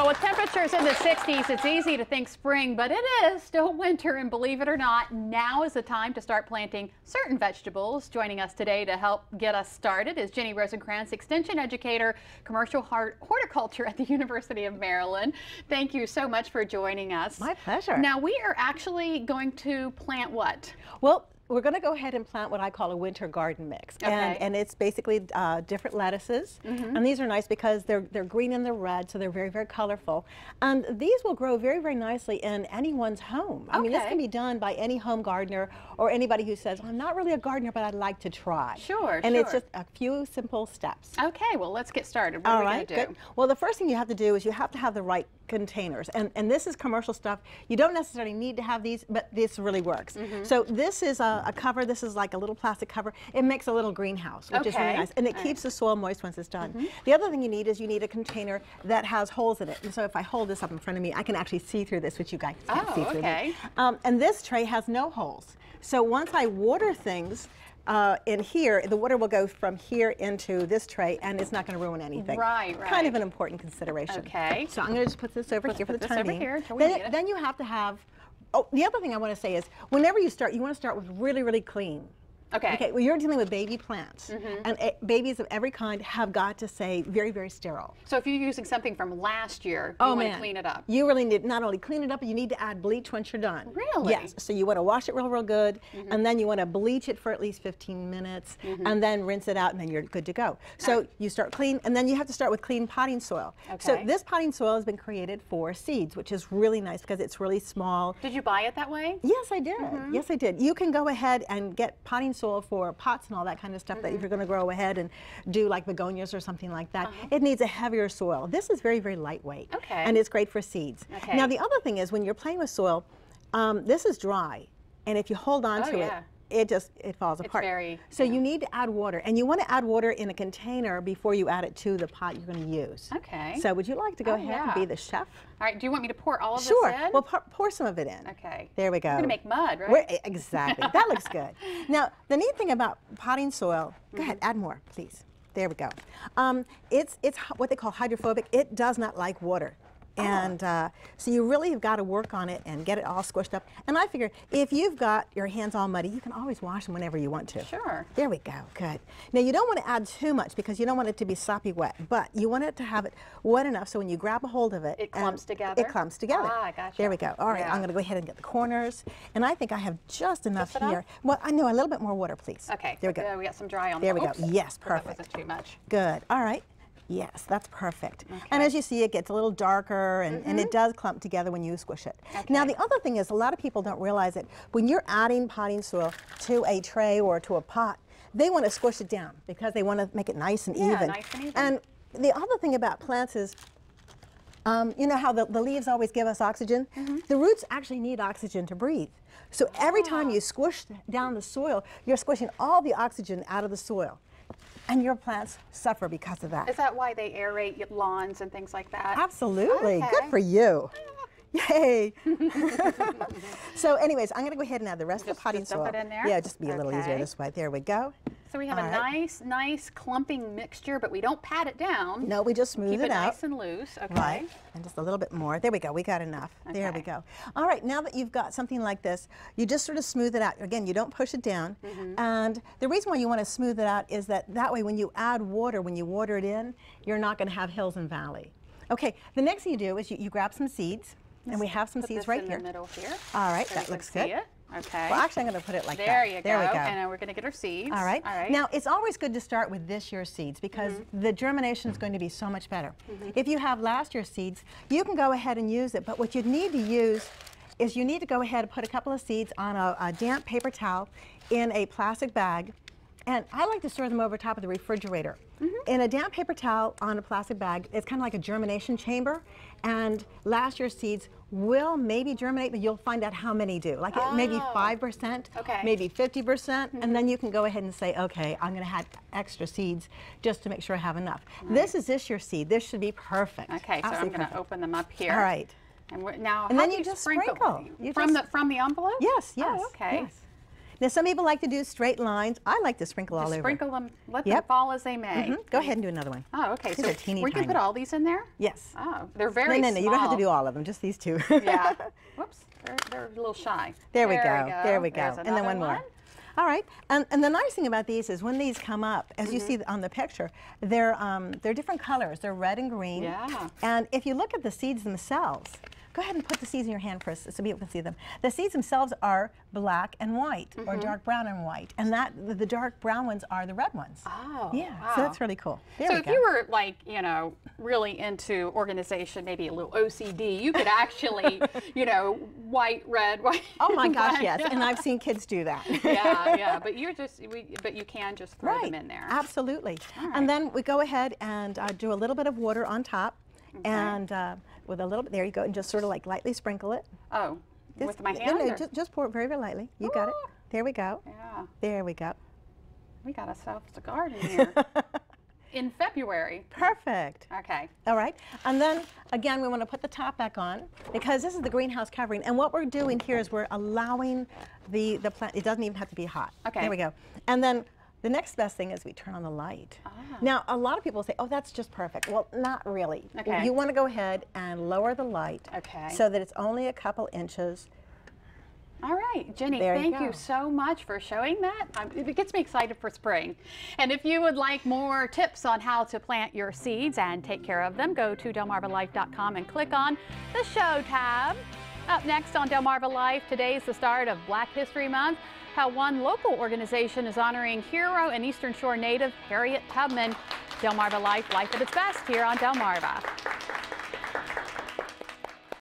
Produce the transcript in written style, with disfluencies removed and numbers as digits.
with temperatures in the 60s, it's easy to think spring, but it is still winter, and believe it or not, now is the time to start planting certain vegetables. Joining us today to help get us started is Jenny Rosenkrantz, Extension Educator, Commercial Horticulture at the University of Maryland. Thank you so much for joining us. My pleasure. Now, we are actually going to plant what? Well, we're going to go ahead and plant what I call a winter garden mix. Okay. And it's basically different lettuces. And these are nice because they're green and they're red, so they're very, very colorful. And these will grow very, very nicely in anyone's home. I mean, this can be done by any home gardener or anybody who says, I'm not really a gardener, but I'd like to try. Sure, and it's just a few simple steps. Okay, well, let's get started. What are we going to do? Good. Well, the first thing you have to do is you have to have the right containers. And this is commercial stuff. You don't necessarily need to have these, but this really works. So this is a cover. This is like a little plastic cover. It makes a little greenhouse, which is really nice. And it keeps the soil moist once it's done. The other thing you need is you need a container that has holes in it. And so if I hold this up in front of me, I can actually see through this, which you guys can't see through. And this tray has no holes. So once I water things, in here, the water will go from here into this tray, and it's not going to ruin anything. Right. Kind of an important consideration. Okay. So I'm going to just put this over here for the time being. Then you have to have. Oh, the other thing I want to say is, whenever you start, you want to start with really, really clean. Okay, well, you're dealing with baby plants, and babies of every kind have got to stay very, very sterile. So if you're using something from last year, you want to clean it up. You really need not only clean it up, but you need to add bleach once you're done. Really? Yes. So you want to wash it real, real good, and then you want to bleach it for at least 15 minutes, and then rinse it out, and then you're good to go. So you start clean, and then you have to start with clean potting soil. So this potting soil has been created for seeds, which is really nice because it's really small. Did you buy it that way? Yes, I did. Yes, I did. You can go ahead and get potting soil for pots and all that kind of stuff that if you're going to grow ahead and do like begonias or something like that, it needs a heavier soil. This is very, very lightweight. And it's great for seeds. Now the other thing is when you're playing with soil, this is dry, and if you hold on to it, it falls apart. So you need to add water, and you want to add water in a container before you add it to the pot you're going to use. So would you like to go ahead and be the chef? All right, do you want me to pour all of this in? Well, pour some of it in. Okay. There we go. We're going to make mud, right? Exactly. That looks good. Now, the neat thing about potting soil, go ahead, add more, please. There we go. It's what they call hydrophobic. It does not like water. And so you really have got to work on it and get it all squished up. And I figure if you've got your hands all muddy, you can always wash them whenever you want to. Sure. There we go. Good. Now you don't want to add too much because you don't want it to be sloppy wet, but you want it to have it wet enough so when you grab a hold of it, it clumps together. It clumps together. Gotcha. There we go. All right, I'm going to go ahead and get the corners. And I think I have just enough here. Well, I know a little bit more water, please. Okay. There we go. We got some dry on there. There we go. Yes, perfect. That wasn't too much. Good. All right. Yes, that's perfect. And as you see, it gets a little darker, and it does clump together when you squish it. Now, the other thing is, a lot of people don't realize it. When you're adding potting soil to a tray or to a pot, they want to squish it down because they want to make it nice and even. Nice and even. And the other thing about plants is, you know how the leaves always give us oxygen? The roots actually need oxygen to breathe. So every time you squish down the soil, you're squishing all the oxygen out of the soil. And your plants suffer because of that. Is that why they aerate lawns and things like that? Absolutely. Good for you. Yay. So anyways, I'm going to go ahead and add the rest of the potting soil. Dump it in there? Yeah, just be a little easier this way. There we go. So we have a nice clumping mixture, but we don't pat it down. No, we just smooth it out. Keep it nice and loose. Right. And just a little bit more. There we go. We got enough. There we go. All right. Now that you've got something like this, you just sort of smooth it out. Again, you don't push it down. And the reason why you want to smooth it out is that way when you add water, when you water it in, you're not going to have hills and valley. Okay. The next thing you do is you grab some seeds. And we have some seeds right here. In the middle here. All right, that looks good. Okay. Well, actually, I'm going to put it like that. There you go. There we go. And now we're going to get our seeds. All right. Now, it's always good to start with this year's seeds because the germination is going to be so much better. If you have last year's seeds, you can go ahead and use it. But what you need to use is you need to go ahead and put a couple of seeds on a damp paper towel in a plastic bag. And I like to store them over top of the refrigerator. In a damp paper towel on a plastic bag, it's kind of like a germination chamber. And last year's seeds will maybe germinate, but you'll find out how many do. Like maybe 5%, maybe 50%, and then you can go ahead and say, okay, I'm going to have extra seeds just to make sure I have enough. This is this year's seed. This should be perfect. Okay, so I'm going to open them up here. All right. And now, and then you just sprinkle. From the envelope? Yes, yes. Oh, okay. Yes. Now, some people like to do straight lines. I like to sprinkle all Just over. sprinkle them, let them fall as they may. Go ahead and do another one. Oh, okay. These So are teeny we can tiny. put all these in there? Yes. Oh, they're very No, small. you don't have to do all of them, just these two. Yeah. Whoops, they're a little shy. There we go. There we go. There's And then one another more. All right. And the nice thing about these is when these come up, as you see on the picture, they're different colors. They're red and green. Yeah. And if you look at the seeds themselves, go ahead and put the seeds in your hand first so people can see them. The seeds themselves are black and white, or dark brown and white. And the dark brown ones are the red ones. Oh, yeah. wow. So that's really cool. There So we if go. you were like, you know, really into organization, maybe a little OCD, you could actually, you know, white, red, white. Oh my gosh, black. yes. And I've seen kids do that. Yeah. But but you can just throw them in there. Absolutely. All right. And then we go ahead and do a little bit of water on top. Okay. And with a little bit, there you go, and just sort of like lightly sprinkle it. Oh, with my No, hand? no, or- just pour it very, very lightly. You got it. Ooh. There we go. Yeah. There we go. We got ourselves a garden here. In February. Perfect. Okay. All right. And then, again, we want to put the top back on because this is the greenhouse covering. And what we're doing here is we're allowing the plant, it doesn't even have to be hot. Okay. There we go. And then the next best thing is we turn on the light. Ah. Now, a lot of people say, oh, that's just perfect. Well, not really. Okay. You want to go ahead and lower the light Okay. so that it's only a couple inches. All right, Jenny, There you thank go. you so much for showing that. It gets me excited for spring. And if you would like more tips on how to plant your seeds and take care of them, go to delmarvalife.com and click on the Show tab. Up next on Delmarva Life, today is the start of Black History Month, how one local organization is honoring hero and Eastern Shore native Harriet Tubman. Delmarva Life, life at its best here on Delmarva.